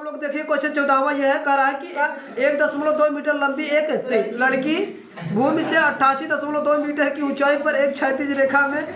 आप लोग देखिए क्वेश्चन 14वां ये है, कह रहा है कि 1.2 मीटर लंबी एक लड़की भूमि से 88.2 मीटर की ऊंचाई पर एक क्षैतिज रेखा में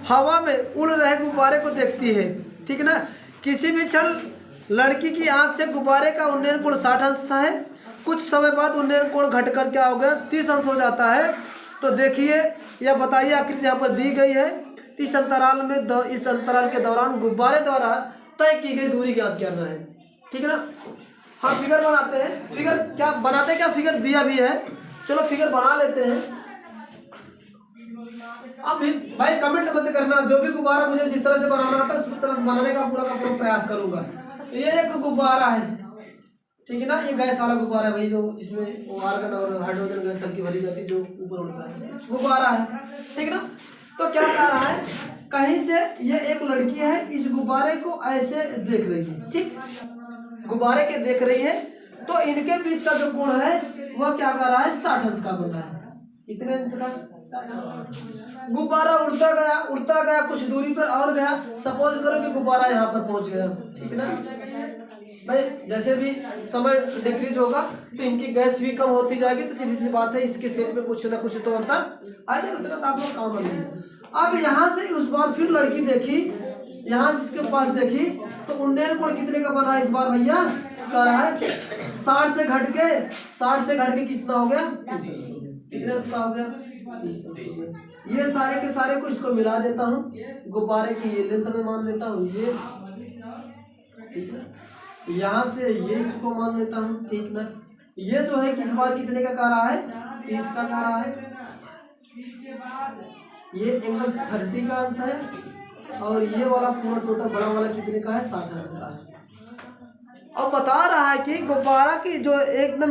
हवा में उड़ रहे गुब्बारे को देखती है। ठीक ना। किसी भी क्षण लड़की की आंख से गुब्बारे का उन्नयन कोण 60 अंश है। कुछ समय बाद उन्नयन कोण घटकर क्या हो गया 30 अंश हो जाता है। तो देखिए या बताइए आकृति यहाँ पर दी गई है। इस अंतराल के दौरान गुब्बारे द्वारा तय की गई दूरी ज्ञात करना है। ठीक है ना। हाँ फिगर बनाते हैं। फिगर क्या बनाते हैं, क्या फिगर दिया भी है। चलो फिगर बना लेते हैं। अब भाई कमेंट मत करना, जो भी गुब्बारा मुझे जिस तरह से बनाना आता है उस तरह से बनाने का पूरा प्रयास करूंगा। ये एक गुब्बारा है, ठीक है ना। ये गैस वाला गुब्बारा है भाई, जो जिसमें वो आर्गन और हाइड्रोजन गैस हल्की भरी जाती है, जो ऊपर उड़ता है, गुब्बारा है। ठीक है ना। तो क्या कह रहा है, कहीं से ये एक लड़की है, इस गुब्बारे को ऐसे देख रही है। ठीक, गुब्बारे के देख रही है, तो इनके बीच का जो कोण है वह क्या कर रहा है 60 अंश का बन रहा है। कितने अंश का 60 अंश। गुब्बारा उड़ता गया कुछ दूरी पर और गया। सपोज करो कि गुब्बारा यहाँ पर पहुंच गया। ठीक है ना भाई। जैसे भी समय डिक्रीज होगा तो इनकी गैस भी कम होती जाएगी, तो सीधी सी बात है इसके शेप में कुछ ना कुछ तो अंतर आ जाएगा। उतना तो आप लोग काम करेंगे। अब यहाँ से उस बार फिर लड़की देखी, यहाँ से इसके पास देखी, तो उन्नयन कोण कितने का बन रहा है इस बार भैया, कह रहा है 60 से घट के कितना हो गया, कितने का हो गया 30। ये सारे के सारे को इसको मिला देता हूँ, गुब्बारे की ये लेंथ में मान लेता हूँ ये, ठीक है। यहाँ से ये इसको मान लेता हूँ, ठीक ना। ये जो है किस बार कितने का कह रहा है 30 का कह रहा है। ये एंगल 30 का आंसर है, और ये वाला पूरा टोटल बड़ा वाला कितने का है 60 अंश का है। अब बता रहा है कि गुब्बारा की जो एकदम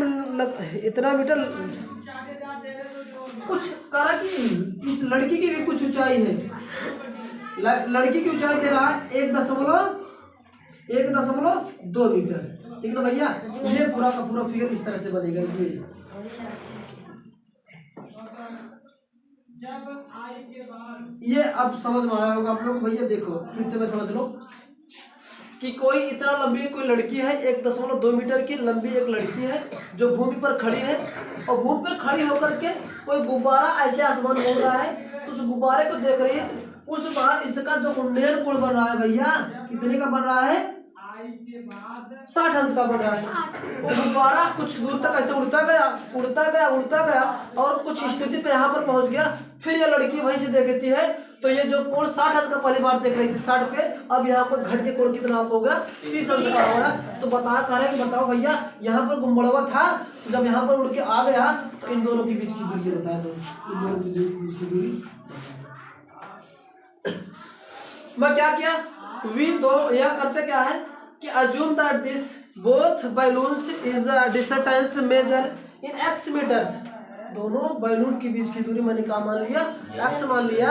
इतना मीटर कुछ करा कि इस लड़की की भी कुछ ऊंचाई है। लड़की की ऊंचाई दे रहा है 1.2 मीटर। ठीक है भैया। ये पूरा का पूरा फिगर इस तरह से बनेगा। ये अब समझ में आया होगा आप लोग। भैया देखो फिर से मैं समझ लो कि कोई इतना लंबी कोई लड़की है, 1.2 मीटर की लंबी एक लड़की है जो भूमि पर खड़ी है, और भूमि पर खड़ी होकर के कोई गुब्बारा ऐसे आसमान में उड़ रहा है, तो उस गुब्बारे को देख रही है। उस बार इसका जो उन्नयन कोण बन रहा है भैया कितने का बन रहा है 60 अंश का बन रहा है। वो गुब्बारा कुछ दूर तक ऐसे उड़ता गया और कुछ स्थिति पे यहाँ पर पहुंच गया। फिर ये लड़की वहीं से देखती है, तो ये जो कोण 60 अंश का पहली बार देख रही थी 60 पे, अब यहाँ पर घट के कोण कितना हो गया 30 अंश का हो रहा। तो बताओ भैया यहाँ पर गुम्बड़वा था, जब यहाँ पर उड़ के आ गया तो इन दोनों के बीच की दूरी बताया दोस्तों। इन दोनों के बीच की दूरी मैं क्या किया, यह करते क्या है कि assume that this both balloons is a distance measure in x meters। दोनों बैलून के बीच की दूरी मैंने क्या मान लिया x मान लिया।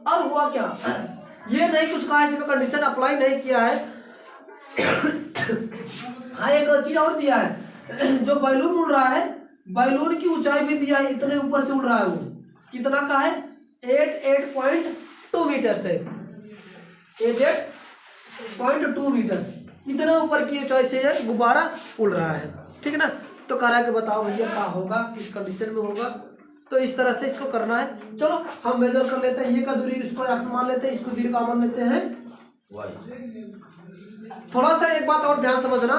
और हुआ क्या, ये नहीं कुछ कहा, इसमें कंडीशन अप्लाई नहीं किया है। हाँ एक चीज और दिया है, जो बैलून उड़ रहा है बैलून की ऊंचाई भी दिया है, इतने ऊपर से उड़ रहा है। वो कितना का है 88.2 मीटर से 88.2 मीटर, इतना ऊपर की ऊंचाई से ये गुब्बारा उड़ रहा है। ठीक है ना। तो कह रहा है कि बताओ भैया क्या होगा, किस कंडीशन में होगा। तो इस तरह से इसको करना है। चलो हम मेजर कर लेते हैं। ये का दूरी इसको x मान लेते हैं, इसको दूरी का मान लेते हैं y। थोड़ा सा एक बात और ध्यान समझना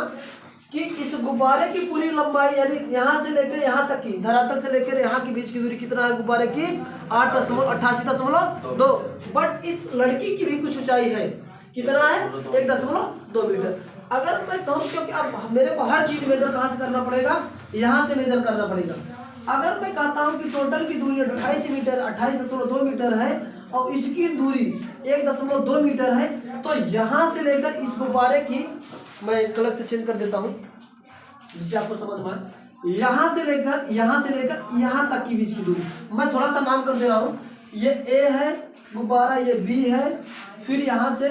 कि इस गुब्बारे की पूरी लंबाई यानी यहाँ से लेकर यहाँ तक की, धरातल से लेकर यहाँ के बीच की दूरी कितना है गुब्बारे की 8.88.2। बट इस लड़की की भी कुछ ऊंचाई है, कितना है 1.2 मीटर। अगर मैं कहूँ, क्योंकि अब मेरे को हर चीज मेजर कहाँ से करना पड़ेगा, यहाँ से मेजर करना पड़ेगा। अगर मैं कहता हूँ कि टोटल की दूरी 28 मीटर 28.2 मीटर है और इसकी दूरी 1.2 मीटर है, तो यहाँ से लेकर इस गुब्बारे की, मैं कलर से चेंज कर देता हूँ जिससे आपको समझ में आए, यहाँ से लेकर यहाँ तक की बीच की दूरी मैं थोड़ा सा नाम कर दे रहा हूँ। ये A है गुब्बारा, ये B है, फिर यहाँ से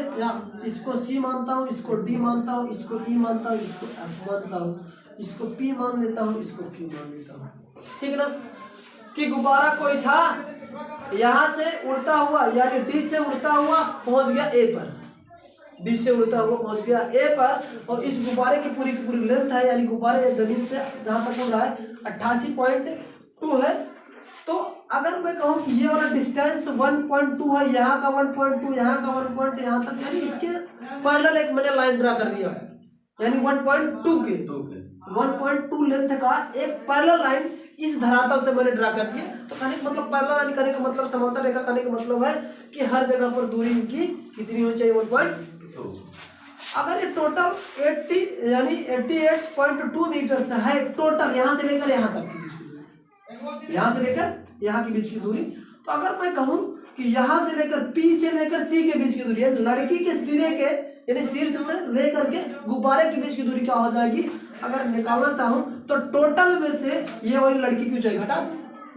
इसको C मानता हूँ, इसको D मानता हूँ, इसको E मानता हूँ, इसको F मानता हूँ, इसको P मान लेता हूँ, इसको Q मान लेता हूँ। ठीक है ना। कि गुब्बारा कोई था, यहाँ से उड़ता हुआ यानी D से उड़ता हुआ पहुंच गया A पर। बी से उड़ता हुआ पहुंच गया ए पर, और इस गुब्बारे की पूरी लेंथ है, यानी गुब्बारे जमीन से जहां तक उड़ रहा है 88.2 है। तो अगर मैं कहूँ कि ये वाला डिस्टेंस 1.2 है, यहाँ का 1.2, यहाँ का 1 पॉइंट यहाँ तक, यानी इसके पैरेलल एक मैंने लाइन ड्रा कर दिया, यानी 1.2 लेंथ का एक पैरेलल लाइन इस धरातल से मैंने ड्रा कर दिया। तो कहने का मतलब पैरेलल लाइन करने का मतलब समांतर रेखा करने का मतलब है कि हर जगह पर दूरी की कितनी होनी चाहिए, 1.2। अगर ये टोटल 80 यानी 88.2 मीटर से है टोटल, यहाँ से लेकर यहाँ तक की बीच की दूरी, यहाँ से लेकर यहाँ के बीच की दूरी। तो अगर मैं कहूँ कि यहाँ से लेकर P से लेकर C के बीच की दूरी, यानी लड़की के सिरे के यानी शीर्ष से लेकर के गुब्बारे के बीच की दूरी क्या हो जाएगी, अगर निकालना चाहूँ तो टोटल में से ये वाली लड़की की ऊंचाई घटा,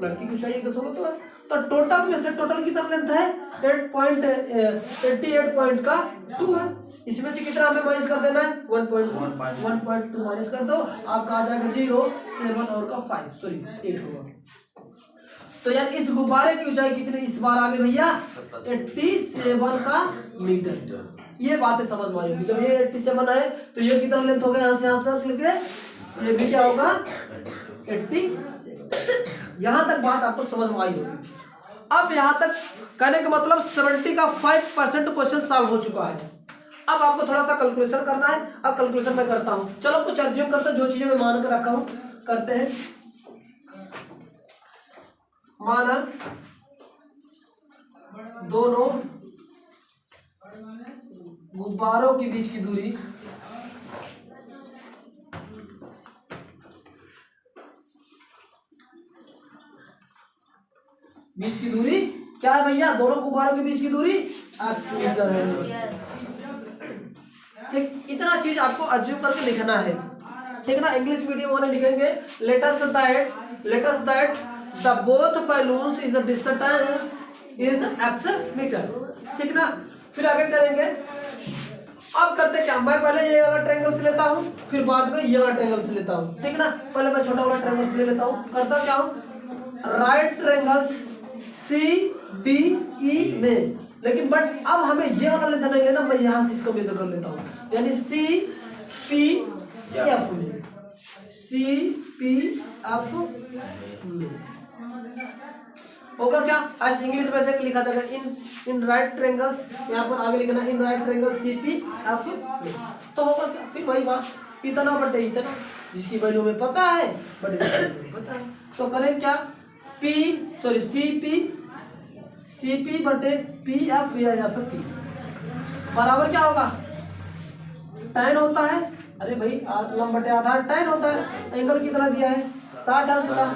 लड़की की ऊंचाई 116 तो है, तो टोटल में से टोटल कितना लेंथ है 88.2 है। इसमें से कितना हमें माइनस कर देना है 1.2 माइनस कर दो, आपका आ जाएगा 0, 7 और का 5 सॉरी 8 होगा। तो यार इस गुब्बारे की ऊंचाई कितनी इस बार आ गई भैया 87 का मीटर। ये बातें समझ में आएगी, जब ये 87 है तो ये कितना लेंथ होगा यहाँ से यहाँ तक लेके, ये भी क्या होगा 87। यहाँ तक बात आपको समझ में आई होगी। अब यहाँ तक कहने का मतलब 70 का 5% क्वेश्चन सॉल्व हो चुका है। अब आपको थोड़ा सा कैलकुलेशन करना है, अब कैलकुलेशन मैं करता हूँ। चलो कुछ एज्यूम करते हैं, जो चीजें मैं मान कर रखा हूँ करते हैं। माना दोनों गुब्बारों के बीच की दूरी क्या है भैया, दोनों गुब्बारों के बीच की दूरी 8 मीटर है। ठीक, इतना चीज आपको अज्यूम करके लिखना है, ठीक ना। इंग्लिश मीडियम वाले लिखेंगे let us that the both balloons is the distance is x metre, ठीक ना। फिर आगे करेंगे, अब करते क्या, मैं पहले ये वाला ट्रायंगल से लेता हूँ, फिर बाद में ये वाला ट्रायंगल से लेता हूँ, ठीक ना। पहले मैं छोटा वाला ट्रायंगल से ले लेता हूँ, करता क्या हूँ राइट ट्रायंगल्स CDE में, लेकिन बट अब हमें ये वाला लेना नहीं लेना, मैं यहाँ से इसको मेजर कर लेता हूँ, यानी CPF में, CPF में होगा क्या, ऐसे इंग्लिश में ऐसे लिखा जाएगा इन राइट ट्रायंगल्स, यहाँ पर आगे लिखना इन राइट ट्रायंगल CPF में, तो होगा क्या, फिर वही बात इतना बटे इतना, जिसकी वैल्यू में पता है बट पता है, तो करें क्या CP बटे PF या यहाँ पर P बराबर क्या होगा tan होता है, अरे भाई लंब बटे आधार tan होता है, एंगल कितना दिया है 60 अंश का।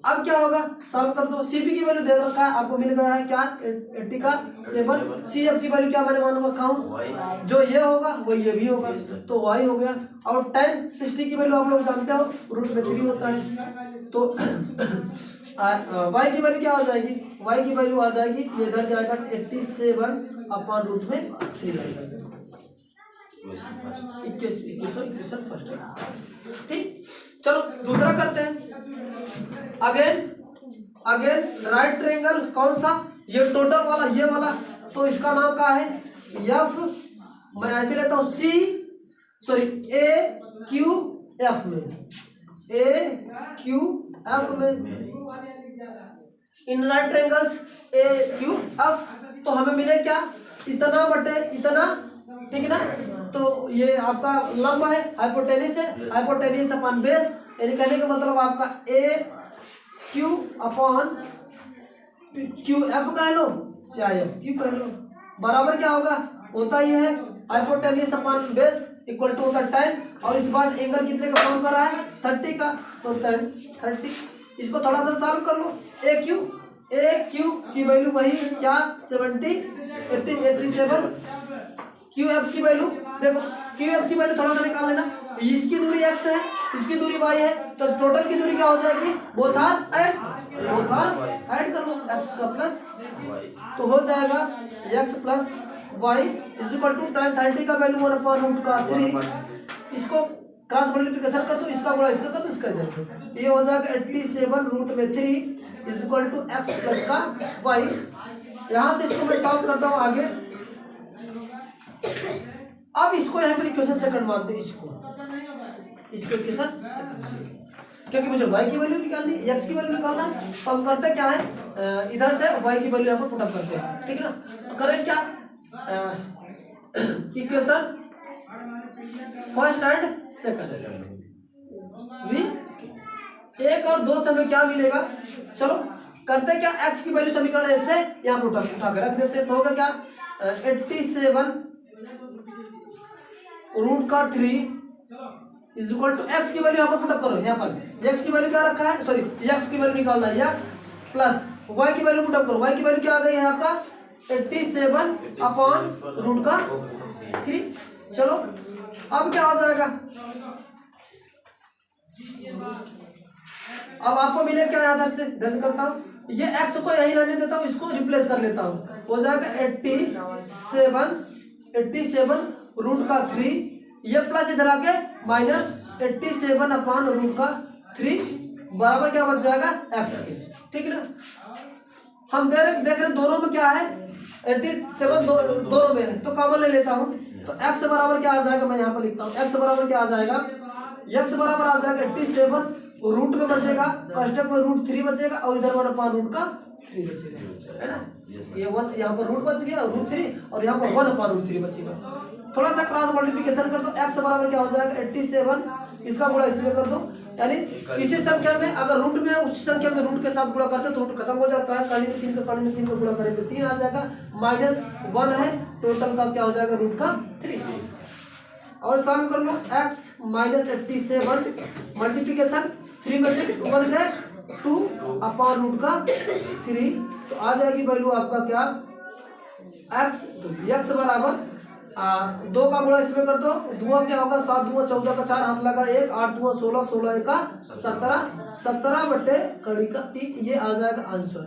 अब क्या होगा सॉल्व कर दो, CP की वैल्यू दे रखा है आपको, मिल गया है क्या 80 का 7, CF की वैल्यू क्या मैंने मान रखा हूँ, जो ये होगा वो ये भी होगा, तो y हो गया। और tan 60 की वैल्यू आप लोग जानते हो √3 होता है, तो y की वैल्यू क्या हो जाएगी, y की वैल्यू आ जाएगी ये इधर जाएगा 87/√3 आएगा, 21 फर्स्ट। ठीक, चलो दूसरा करते हैं। अगेन राइट ट्रायंगल कौन सा, ये टोटल वाला ये वाला, तो इसका नाम क्या है F, मैं ऐसे लेता हूँ AQF में, AQF में इन राइट ट्रायंगल्स AQF, तो हमें मिले क्या इतना बटे इतना, ठीक है ना। तो ये आपका लंब है, हाइपोटेनिस है, हाइपोटेनिस अपॉन बेस, यानी कहने का मतलब आपका AQ अपॉन QF कह लो चाहे FQ कह लो, बराबर क्या होगा होता ही है hypotenuse upon base equal to होता है tan, और इस बार एंगल कितने का फॉर्म कर रहा है 30 का, तो tan 30। इसको थोड़ा सा सॉल्व कर लो, AQ की वैल्यू वही क्या 87, QF की वैल्यू देखो, QF की वैल्यू थोड़ा सा निकाल लेना, इसकी दूरी x है, इसकी दूरी y है, तो टोटल की दूरी क्या हो जाएगी, बोथ आर ऐड कर लो x का प्लस y, तो हो जाएगा x plus y is equal to tan 30 का वैल्यू 1/√3, इसको क्रॉस मल्टीप्लिकेशन कर दो, इसका गुणा इसका कर दो, इसका इधर कर, ये हो जाएगा 87√3 is equal to x plus का y। यहाँ से इसको मैं सॉल्व करता हूँ आगे, अब इसको यहाँ पर इक्वेशन सेकंड मानते हैं, इसको इक्वेशन सेकंड, क्योंकि मुझे y की वैल्यू निकालनी, x की वैल्यू निकालना है। तो हम करते क्या है, इधर से y की वैल्यू यहाँ पर पुटअप करते हैं, ठीक है ना। तो करें क्या, इक्वेशन फर्स्ट एंड सेकंड भी 1 और 2 से हमें क्या मिलेगा, चलो करते क्या, x की वैल्यू समीकरण 1 से यहाँ पर उठा के रख देते हैं। तो होगा क्या, 87 रूट का 3 इज इक्वल टू x की वैल्यू यहाँ पर पुटअप करो, यहाँ पर x की वैल्यू क्या रखा है, सॉरी x की वैल्यू निकालना है, x प्लस y की वैल्यू पुटअप करो, y की वैल्यू क्या आ गई है आपका 87 अपॉन रूट का 3। चलो अब क्या हो जाएगा, अब आपको मिले क्या, इधर से करता हूँ, ये x को यही रहने देता हूँ, इसको रिप्लेस कर लेता हूँ, हो जाएगा 87 रूट का 3, ये प्लस इधर आके माइनस 87 अपॉन रूट का 3 बराबर क्या बच जाएगा x के, ठीक है ना। हम देख रहे दोनों में क्या है, 87 दोनों में है, तो कॉमन ले लेता हूँ, तो x बराबर क्या आ जाएगा, मैं यहाँ पर लिखता हूँ, x बराबर क्या आ जाएगा, x बराबर आ जाएगा 87 रूट में बचेगा, कॉन्स्टेंट में रूट 3 बचेगा, और इधर 1 अपॉन रूट का 3 बचेगा, है ना। ये 1 यहाँ पर रूट बच गया, रूट 3, और यहाँ पर 1 अपॉन रूट 3 बचेगा। थोड़ा सा क्रॉस मल्टीप्लिकेशन कर दो, x बराबर क्या हो जाएगा 87, इसका गुणा इसमें कर दो, यानी इसी संख्या में अगर रूट में है उसी संख्या में रूट के साथ गुणा करते तो रूट खत्म हो जाता है, कड़ी में 3 का गुणा करेंगे 3 आ जाएगा, माइनस 1 है, टोटल का क्या हो जाएगा रूट का 3। और सॉल्व कर लो, x माइनस 87 मल्टीप्लिकेशन 3 में से 1 है 2 अपॉन रूट का 3, तो आ जाएगी वैल्यू आपका क्या, x बराबर 2 का गुणा इसमें कर दो, 2 क्या होगा 7 2 14 का 4 हाथ लगा 1, 8 2 16 16 का 17 बटे कड़ी का 3, ये आ जाएगा आंसर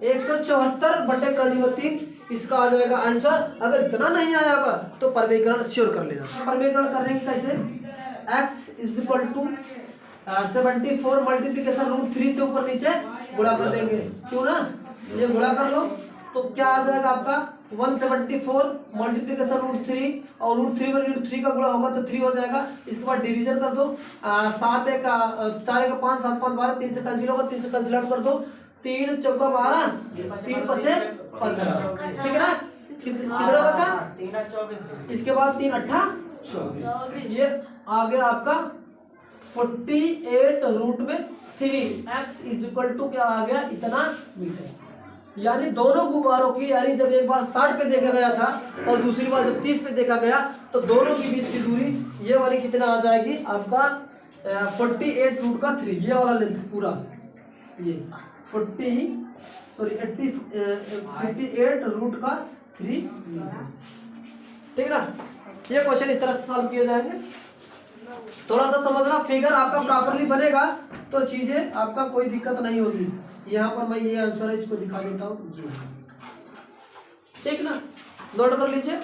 174 बटे कड़ी में 3, इसका आ जाएगा आंसर। अगर इतना नहीं आया होगा तो परमीकरण श्योर कर लेना। परमीकरण करने की कैसे, x is equal to 74 multiplication root 3 से ऊपर नीचे गुणा कर देंगे, क्यों ना, ये गुणा कर लो तो क्या आ जाएगा आपका 174 मल्टीप्लिकेशन रूट 3, और रूट 3 में रूट 3 का गुणा होगा तो 3 हो जाएगा। इसके बाद डिवीजन कर दो, 7 1 4 1 5 7 5 12, 3 से कैंसिल होगा, 3 से कैंसिल आउट कर दो, 3 चौका 12, 3 5 15, ठीक है ना। कितना बचा 3 इसके बाद 3 8 24, ये आ गया आपका 48 रूट में 3, x इज इक्वल टू क्या आ गया इतना मीटर। यानी दोनों गुब्बारों की, यानी जब एक बार 60 पे देखा गया था और दूसरी बार जब 30 पे देखा गया तो दोनों के बीच की दूरी ये वाली कितना आ जाएगी आपका 48 रूट का 3, ये वाला लेंथ पूरा ये 58 रूट का 3 मीटर, ठीक है ना। ये क्वेश्चन इस तरह से सॉल्व किए जाएंगे। थोड़ा सा समझना, फिगर आपका प्रॉपरली बनेगा तो चीजें आपका कोई दिक्कत नहीं होगी। यहाँ पर मैं ये आंसर है इसको दिखा देता हूँ जी, ठीक ना, नोट कर लीजिए।